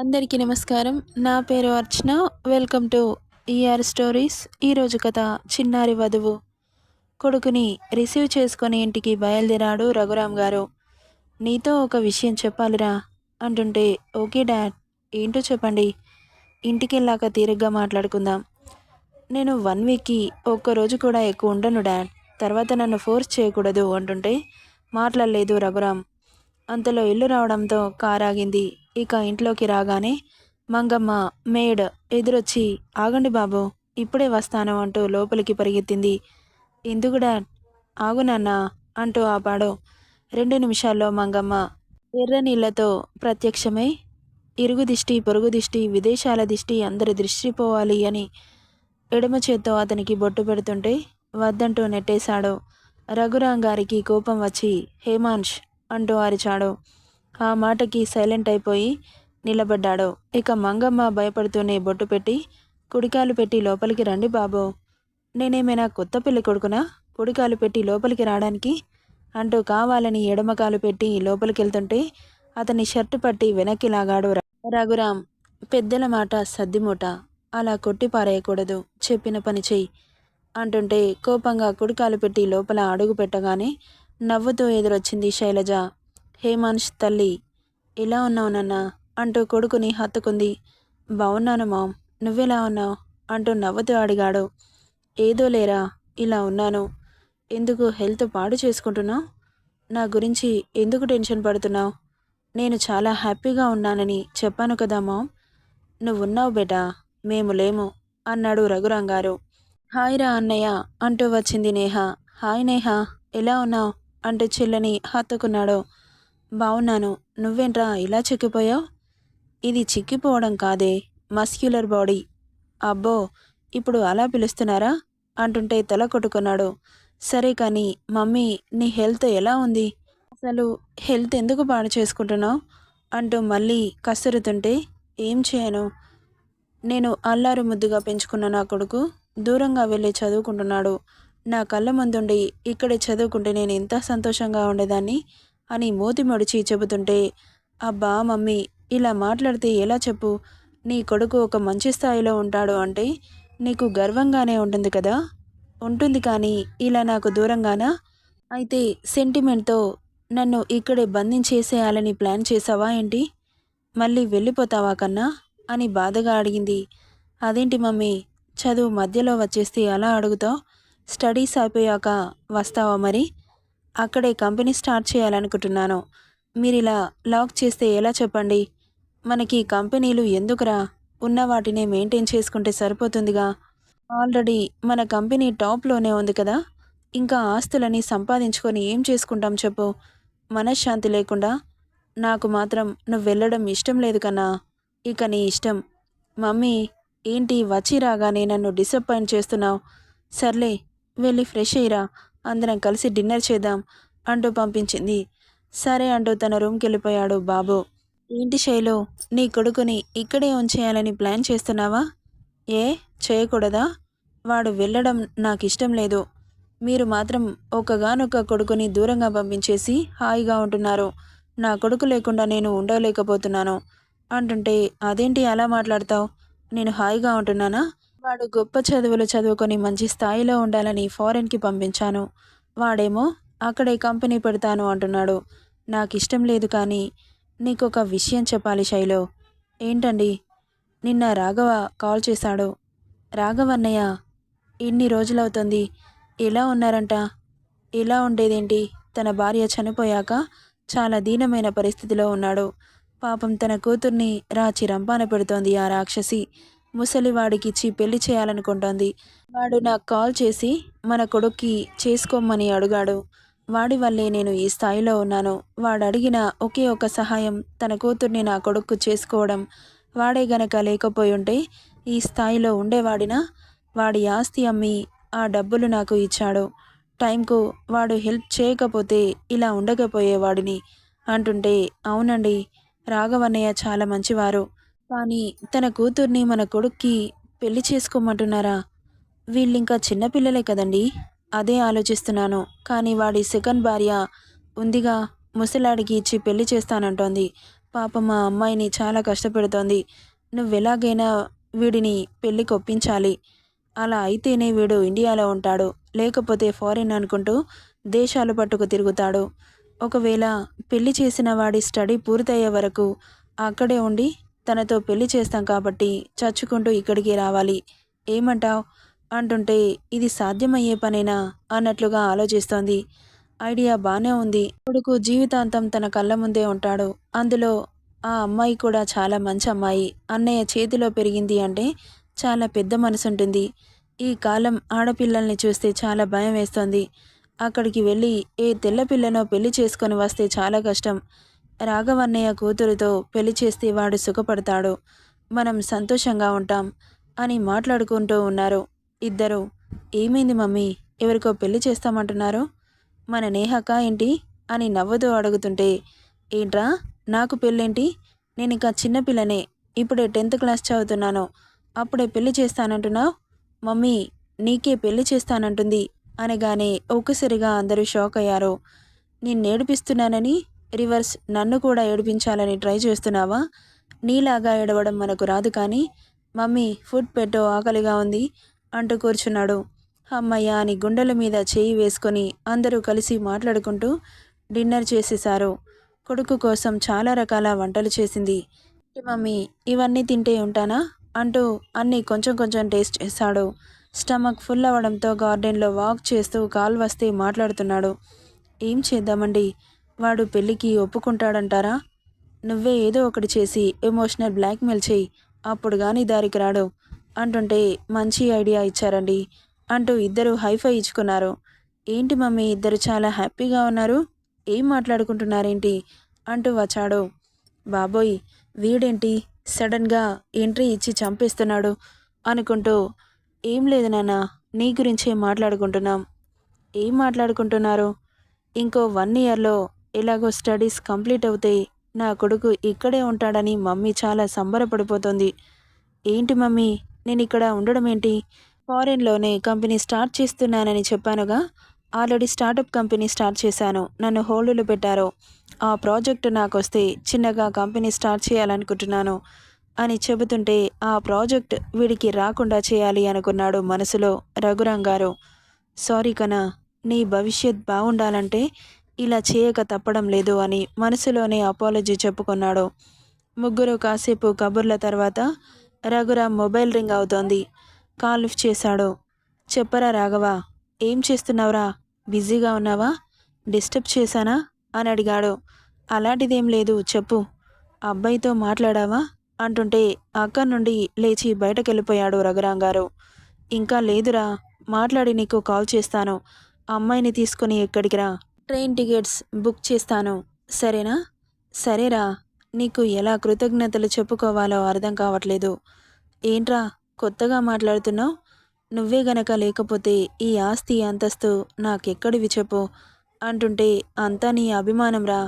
అందరికీ నమస్కారం. నా పేరు Archana. Welcome to ER stories. ఈరోజు కథ చిన్నారి వధువు. కొడుకుని రిసీవ్ చేసుకొని ఇంటికి బయలుదేరాడు రఘురామ్ గారు. నీతో ఒక విషయం చెప్పాలిరా అంటుంటే, ఓకే డాడ్, ఏంటో చెప్పండి, ఇంటికెళ్ళాక తీరిగ్గా మాట్లాడుకుందాం. నేను 1 వీక్కి ఒక్కరోజు కూడా ఎక్కువ ఉండను డాడ్, తర్వాత నన్ను ఫోర్స్ చేయకూడదు అంటుంటే మాట్లాడలేదు రఘురామ్. అంతలో ఇల్లు రావడంతో కారు ఆగింది. ఇక ఇంట్లోకి రాగానే మంగమ్మ మేడ్ ఎదురొచ్చి, ఆగండి బాబు, ఇప్పుడే వస్తాను అంటూ లోపలికి పరిగెత్తింది. ఎందుకు డాడ్? ఆగు నాన్న అంటూ ఆపాడు. 2 నిమిషాల్లో మంగమ్మ ఎర్ర నీళ్లతో ప్రత్యక్షమై, ఇరుగు దిష్టి, పొరుగు దిష్టి, విదేశాల దిష్టి, అందరి దృష్టి పోవాలి అని ఎడమ చేత్తో అతనికి బొట్టు పెడుతుంటే వద్దంటూ నెట్టేశాడు. రఘురాం గారికి కోపం వచ్చి, హేమాంష్ అంటూ అరిచాడు. ఆ మాటకి సైలెంట్ అయిపోయి నిలబడ్డాడు. ఇక మంగమ్మ భయపడుతూనే బొట్టు పెట్టి, కుడికాలు పెట్టి లోపలికి రండి బాబు, నేనేమైనా కొత్త పెళ్లి కొడుకునా కుడికాలు పెట్టి లోపలికి రావడానికి అంటూ కావాలని ఎడమకాలు పెట్టి లోపలికెళ్తుంటే అతని షర్టు పట్టి వెనక్కి లాగాడు రఘురాం. పెద్దల మాట సద్దిమూట, అలా కొట్టి పారేయకూడదు, చెప్పిన పని చెయ్యి అంటుంటే కోపంగా కుడికాలు పెట్టి లోపల అడుగు పెట్టగానే నవ్వుతూ ఎదురొచ్చింది శైలజ. హేమాంష్ తల్లి, ఎలా ఉన్నావు నాన్న అంటూ కొడుకుని హత్తుకుంది. బావున్నాను మామ్, నువ్వెలా ఉన్నావు అంటూ నవ్వుతూ అడిగాడు. ఏదో లేరా, ఇలా ఉన్నాను. ఎందుకు హెల్త్ పాడు చేసుకుంటున్నావు? నా గురించి ఎందుకు టెన్షన్ పడుతున్నావు? నేను చాలా హ్యాపీగా ఉన్నానని చెప్పాను కదా మామ్. నువ్వున్నావు బేటా, మేము లేము అన్నాడు రఘురాంగారు. హాయ్ రా అన్నయ్య అంటూ వచ్చింది నేహ. హాయ్ నేహ, ఎలా ఉన్నావు అంటూ చెల్లని హత్తుకున్నాడు. బావున్నాను, నువ్వేంట్రా ఇలా చిక్కిపోయావు? ఇది చిక్కిపోవడం కాదే, మస్క్యులర్ బాడీ. అబ్బో, ఇప్పుడు అలా పిలుస్తున్నారా అంటుంటే తల కొట్టుకున్నాడు. సరే కానీ మమ్మీ, నీ హెల్త్ ఎలా ఉంది? అసలు హెల్త్ ఎందుకు పాడు చేసుకుంటున్నావు అంటూ మళ్ళీ కసురుతుంటే, ఏం చేయను, నేను అల్లారు ముద్దుగా పెంచుకున్న నా కొడుకు దూరంగా వెళ్ళి చదువుకుంటున్నాడు. నా కళ్ళ ముందుండి ఇక్కడే చదువుకుంటే నేను ఎంత సంతోషంగా ఉండేదాన్ని అని మూతి ముడిచి చెబుతుంటే, అబ్బా మమ్మీ, ఇలా మాట్లాడితే ఎలా చెప్పు? నీ కొడుకు ఒక మంచి స్థాయిలో ఉంటాడు అంటే నీకు గర్వంగానే ఉంటుంది కదా. ఉంటుంది, కానీ ఇలా నాకు దూరంగానా? అయితే సెంటిమెంట్తో నన్ను ఇక్కడే బంధించేసేయాలని ప్లాన్ చేసావా ఏంటి? మళ్ళీ వెళ్ళిపోతావా కన్నా అని బాధగా అడిగింది. అదేంటి మమ్మీ, చదువు మధ్యలో వచ్చేస్తే అలా అడుగుతావు? స్టడీస్ అయిపోయాక వస్తావా మరి? అక్కడే కంపెనీ స్టార్ట్ చేయాలనుకుంటున్నాను. మీరిలా లాక్ చేస్తే ఎలా చెప్పండి? మనకి కంపెనీలు ఎందుకురా, ఉన్న వాటినే మెయింటైన్ చేసుకుంటే సరిపోతుందిగా. ఆల్రెడీ మన కంపెనీ టాప్లోనే ఉంది కదా. ఇంకా ఆస్తులని సంపాదించుకొని ఏం చేసుకుంటాం చెప్పు? మనశ్శాంతి లేకుండా. నాకు మాత్రం నువ్వు వెళ్ళడం ఇష్టం లేదు కన్నా. ఇక నీ ఇష్టం. మమ్మీ, ఏంటి వచ్చి రాగానే నన్ను డిసప్పాయింట్ చేస్తున్నావు? సర్లే, వెళ్ళి ఫ్రెష్ అయ్యిరా, అందరం కలిసి డిన్నర్ చేద్దాం అంటూ పంపించింది. సరే అంటూ తన రూమ్కి వెళ్ళిపోయాడు బాబు. ఏంటి శైలు, నీ కొడుకుని ఇక్కడే ఉంచేయాలని ప్లాన్ చేస్తున్నావా? ఏ చేయకూడదా? వాడు వెళ్ళడం నాకు ఇష్టం లేదు. మీరు మాత్రం ఒక్కగానొక్క కొడుకుని దూరంగా పంపించేసి హాయిగా ఉంటున్నారు. నా కొడుకు లేకుండా నేను ఉండలేకపోతున్నాను అంటుంటే, అదేంటి అలా మాట్లాడతావు? నేను హాయిగా ఉంటున్నానా? వాడు గొప్ప చదువులు చదువుకొని మంచి స్థాయిలో ఉండాలని ఫారెన్కి పంపించాను. వాడేమో అక్కడే కంపెనీ పెడతాను అంటున్నాడు. నాకు ఇష్టం లేదు. కానీ నీకొక విషయం చెప్పాలి శైలు. ఏంటండి? నిన్న రాఘవ కాల్ చేశాడు. రాఘవన్నయ్య, ఇన్ని రోజులవుతుంది, ఎలా ఉన్నారంట? ఎలా ఉండేదేంటి, తన భార్య చనిపోయాక చాలా దీనమైన పరిస్థితిలో ఉన్నాడు. పాపం తన కూతుర్ని రాచి రంపాన పెడుతోంది ఆ రాక్షసి. ముసలివాడికిచ్చి పెళ్లి చేయాలనుకుంటోంది. వాడు నాకు కాల్ చేసి మన కొడుక్కి చేసుకోమని అడిగాడు. వాడి వల్లే నేను ఈ స్థాయిలో ఉన్నాను. వాడు అడిగిన ఒకే ఒక సహాయం తన కూతుర్ని నా కొడుక్కు చేసుకోవడం. వాడే గనక లేకపోయి ఉంటే ఈ స్థాయిలో ఉండేవాడినా? వాడి ఆస్తి అమ్మి ఆ డబ్బులు నాకు ఇచ్చాడు. టైంకు వాడు హెల్ప్ చేయకపోతే ఇలా ఉండకపోయేవాడిని అంటుంటే, అవునండి, రాఘవన్నయ్య చాలా మంచివారు. కానీ తన కూతుర్ని మన కొడుక్కి పెళ్లి చేసుకోమంటున్నారా? వీళ్ళింకా చిన్నపిల్లలే కదండి. అదే ఆలోచిస్తున్నాను. కానీ వాడి సెకండ్ భార్య ఉందిగా, ముసలాడికి ఇచ్చి పెళ్లి చేస్తానంటోంది. పాపం మా అమ్మాయిని చాలా కష్టపెడుతోంది. నువ్వెలాగైనా వీడిని పెళ్ళికి ఒప్పించాలి. అలా అయితేనే వీడు ఇండియాలో ఉంటాడు. లేకపోతే ఫారిన్ అనుకుంటూ దేశాలు పట్టుకు తిరుగుతాడు. ఒకవేళ పెళ్లి చేసిన వాడి స్టడీ పూర్తయ్యే వరకు అక్కడే ఉండి తనతో పెళ్లి చేస్తాం కాబట్టి చచ్చుకుంటూ ఇక్కడికి రావాలి. ఏమంటావ్? అంటుంటే ఇది సాధ్యమయ్యే పనేనా అన్నట్లుగా ఆలోచిస్తోంది. ఐడియా బానే ఉంది. కొడుకు జీవితాంతం తన కళ్ళ ముందే ఉంటాడు. అందులో ఆ అమ్మాయి కూడా చాలా మంచి అమ్మాయి. అన్నయ్య చేతిలో పెరిగింది అంటే చాలా పెద్ద మనసుంటుంది. ఈ కాలం ఆడపిల్లల్ని చూస్తే చాలా భయం వేస్తోంది. అక్కడికి వెళ్ళి ఏ తెల్ల పిల్లనో పెళ్లి చేసుకొని వస్తే చాలా కష్టం. రాఘవన్నయ్య కూతురుతో పెళ్లి చేస్తే వాడు సుఖపడతాడు. మనం సంతోషంగా ఉంటాం అని మాట్లాడుకుంటూ ఉన్నారు ఇద్దరు. ఏమైంది మమ్మీ? ఎవరికో పెళ్లి చేస్తామంటున్నారు? మన నేహక ఏంటి అని నవ్వుతూ అడుగుతుంటే, ఏంట్రా నాకు పెళ్ళేంటి? నేనింక చిన్నపిల్లనే. ఇప్పుడే 10th క్లాస్ చదువుతున్నాను. అప్పుడే పెళ్లి చేస్తానంటున్నావు? మమ్మీ నీకే పెళ్లి చేస్తానంటుంది అనగానే ఒక్కసారిగా అందరూ షాక్ అయ్యారు. నిన్నేడిపిస్తున్నానని రివర్స్ నన్ను కూడా ఏడిపించాలని ట్రై చేస్తున్నావా? నీలాగా ఏడవడం మనకు రాదు కానీ, మమ్మీ ఫుడ్ పెట్టు ఆకలిగా ఉంది అంటూ కూర్చున్నాడు. హమ్మయ్య అని గుండెల మీద చేయి వేసుకొని అందరూ కలిసి మాట్లాడుకుంటూ డిన్నర్ చేసేశారు. కొడుకు కోసం చాలా రకాల వంటలు చేసింది. "ఏంటి మమ్మీ ఇవన్నీ తింటే ఉంటానా అంటూ అన్నీ కొంచెం కొంచెం టేస్ట్ చేశాడు. స్టమక్ ఫుల్ అవ్వడంతో గార్డెన్లో వాక్ చేస్తూ కాల్ వస్తే మాట్లాడుతున్నాడు. ఏం చేద్దామండి, వాడు పెళ్ళికి ఒప్పుకుంటాడంటారా? నువ్వే ఏదో ఒకటి చేసి ఎమోషనల్ బ్లాక్మెయిల్ చేయి, అప్పుడు కానీ దారికి రాడు అంటుంటే మంచి ఐడియా ఇచ్చారండి అంటూ ఇద్దరు హైఫై ఇచ్చుకున్నారు. ఏంటి మమ్మీ ఇద్దరు చాలా హ్యాపీగా ఉన్నారు, ఏం మాట్లాడుకుంటున్నారేంటి అంటూ వచ్చాడు. బాబోయ్ వీడేంటి సడన్గా ఎంట్రీ ఇచ్చి చంపేస్తున్నాడు అనుకుంటూ, ఏం లేదు నాన్న, నీ గురించే మాట్లాడుకుంటున్నాం. ఏం మాట్లాడుకుంటున్నారు? ఇంకో 1 ఇయర్లో ఎలాగో స్టడీస్ కంప్లీట్ అవుతాయి. నా కొడుకు ఇక్కడే ఉంటాడని మమ్మీ చాలా సంబరపడిపోతుంది. ఏంటి మమ్మీ నేనిక్కడ ఉండడం ఏంటి? ఫారెన్‌లోనే కంపెనీ స్టార్ట్ చేస్తున్నానని చెప్పానుగా. ఆల్రెడీ స్టార్టప్ కంపెనీ స్టార్ట్ చేశాను. నన్ను హోల్డ్‌లో పెట్టారు. ఆ ప్రాజెక్ట్ నాకొస్తే చిన్నగా కంపెనీ స్టార్ట్ చేయాలనుకుంటున్నాను అని చెబుతుంటే, ఆ ప్రాజెక్ట్ వీడికి రాకుండా చేయాలి అనుకున్నాడు మనసులో రఘురాం గారు. సారీ కన్నా, నీ భవిష్యత్ బావుండాలంటే ఇలా చేయక తప్పడం లేదు అని మనసులోనే అపాలజీ చెప్పుకున్నాడు. ముగ్గురు కాసేపు కబుర్ల తర్వాత రఘురాం మొబైల్ రింగ్ అవుతోంది. కాల్ లిఫ్ట్ చేశాడు. చెప్పరా రాఘవ, ఏం చేస్తున్నావురా? బిజీగా ఉన్నావా? డిస్టర్బ్ చేశానా అని అడిగాడు. అలాంటిదేం లేదు చెప్పు. అబ్బాయితో మాట్లాడావా అంటుంటే అక్కడి నుండి లేచి బయటకెళ్ళిపోయాడు రఘురాం గారు. ఇంకా లేదురా, మాట్లాడి నీకు కాల్ చేస్తాను. అమ్మాయిని తీసుకుని ఇక్కడికి రా. ట్రైన్ టికెట్స్ బుక్ చేస్తాను, సరేనా? సరేరా. నీకు ఎలా కృతజ్ఞతలు చెప్పుకోవాలో అర్థం కావట్లేదు. ఏంట్రా కొత్తగా మాట్లాడుతున్నావు? నువ్వే గనక లేకపోతే ఈ ఆస్తి అంతస్తు నాకెక్కడివి చెప్పు అంటుంటే, అంతా నీ అభిమానంరా.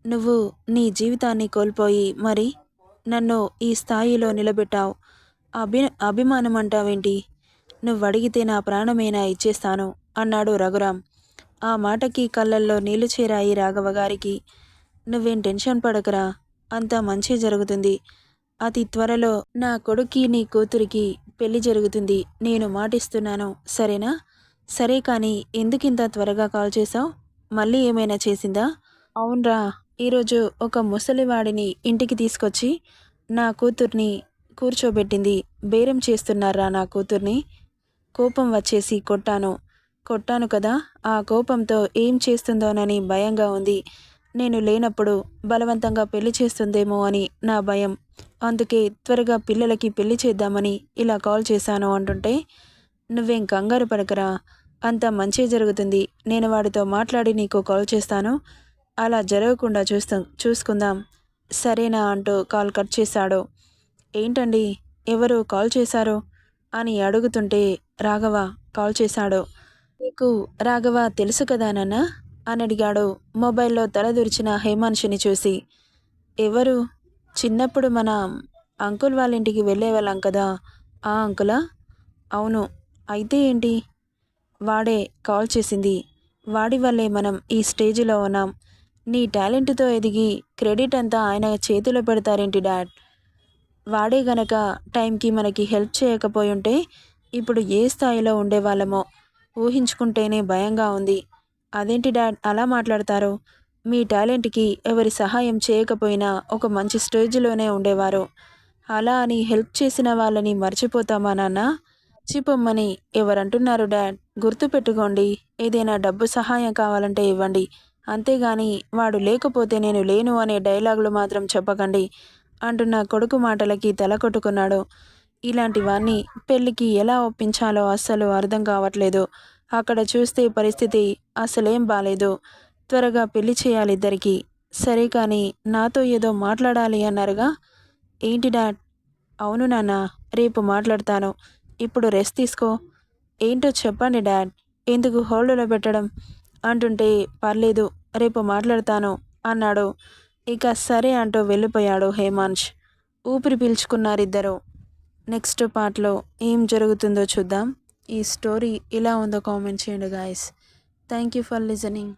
నువ్వు నీ జీవితాన్ని కోల్పోయి మరి నన్ను ఈ స్థాయిలో నిలబెట్టావు. అభిమానం అంటావేంటి? నువ్వడిగితే నా ప్రాణమైనా ఇచ్చేస్తాను అన్నాడు రఘురాం. ఆ మాటకి కళ్ళల్లో నీళ్లు చేరాయి రాఘవ గారికి. నువ్వేం టెన్షన్ పడకరా, అంతా మంచే జరుగుతుంది. అతి త్వరలో నా కొడుక్కి నీ కూతురికి పెళ్లి జరుగుతుంది. నేను మాటిస్తున్నాను, సరేనా? సరే కానీ ఎందుకింత త్వరగా కాల్ చేశావు? మళ్ళీ ఏమైనా చేసిందా? అవునరా, ఈరోజు ఒక ముసలివాడిని ఇంటికి తీసుకొచ్చి నా కూతుర్ని కూర్చోబెట్టింది. బేరం చేస్తున్నారా నా కూతుర్ని. కోపం వచ్చేసి కొట్టాను కదా. ఆ కోపంతో ఏం చేస్తుందోనని భయంగా ఉంది. నేను లేనప్పుడు బలవంతంగా పెళ్లి చేస్తుందేమో అని నా భయం. అందుకే త్వరగా పిల్లలకి పెళ్లి చేద్దామని ఇలా కాల్ చేశాను అంటుంటే, నువ్వేం కంగారు పడకరా, అంతా మంచే జరుగుతుంది. నేను వాడితో మాట్లాడి నీకు కాల్ చేస్తాను. అలా జరగకుండా చూసుకుందాం, సరేనా అంటూ కాల్ కట్ చేశాడు. ఏంటండి ఎవరు కాల్ చేశారు అని అడుగుతుంటే, రాఘవ కాల్ చేశాడు. నీకు రాఘవ తెలుసు కదా నాన్న అని అడిగాడు మొబైల్లో తలదూర్చిన హేమాన్షిని చూసి. ఎవరు? చిన్నప్పుడు మన అంకుల్ వాళ్ళ ఇంటికి వెళ్ళేవాళ్ళం కదా, ఆ అంకులా? అవును. అయితే ఏంటి? వాడే కాల్ చేసింది. వాడి వల్లే మనం ఈ స్టేజిలో ఉన్నాం. నీ టాలెంట్తో ఎదిగి క్రెడిట్ అంతా ఆయన చేతిలో పెడతారేంటి డాడ్? వాడే గనక టైంకి మనకి హెల్ప్ చేయకపోయుంటే ఇప్పుడు ఏ స్థాయిలో ఉండేవాళ్ళమో ఊహించుకుంటేనే భయంగా ఉంది. అదేంటి డాడ్ అలా మాట్లాడతారు? మీ టాలెంట్కి ఎవరి సహాయం చేయకపోయినా ఒక మంచి స్టేజ్లోనే ఉండేవారు. అలా అని హెల్ప్ చేసిన వాళ్ళని మర్చిపోతామా నాన్న? మర్చిపోమ్మని ఎవరంటున్నారు డాడ్? గుర్తుపెట్టుకోండి, ఏదైనా డబ్బు సహాయం కావాలంటే ఇవ్వండి, అంతేగాని వాడు లేకపోతే నేను లేను అనే డైలాగులు మాత్రం చెప్పకండి అంటున్న కొడుకు మాటలకి తల కొట్టుకున్నాడు. ఇలాంటి వాణ్ణి పెళ్ళికి ఎలా ఒప్పించాలో అస్సలు అర్థం కావట్లేదు. అక్కడ చూస్తే పరిస్థితి అసలేం బాలేదు. త్వరగా పెళ్లి చేయాలి ఇద్దరికి. సరే కానీ నాతో ఏదో మాట్లాడాలి అన్నారుగా? ఏంటి డాడ్? అవును నాన్న, రేపు మాట్లాడతాను. ఇప్పుడు రెస్ట్ తీసుకో. ఏంటో చెప్పండి డాడ్, ఎందుకు హోల్డ్లో పెట్టడం అంటుంటే పర్లేదు రేపు మాట్లాడతాను అన్నాడు. ఇక సరే అంటూ వెళ్ళిపోయాడు హేమాంష్. ఊపిరి పీల్చుకున్నారిద్దరూ. నెక్స్ట్ పార్ట్లో ఏం జరుగుతుందో చూద్దాం. ఈ స్టోరీ ఎలా ఉందో కామెంట్ చేయండి guys. Thank you for listening.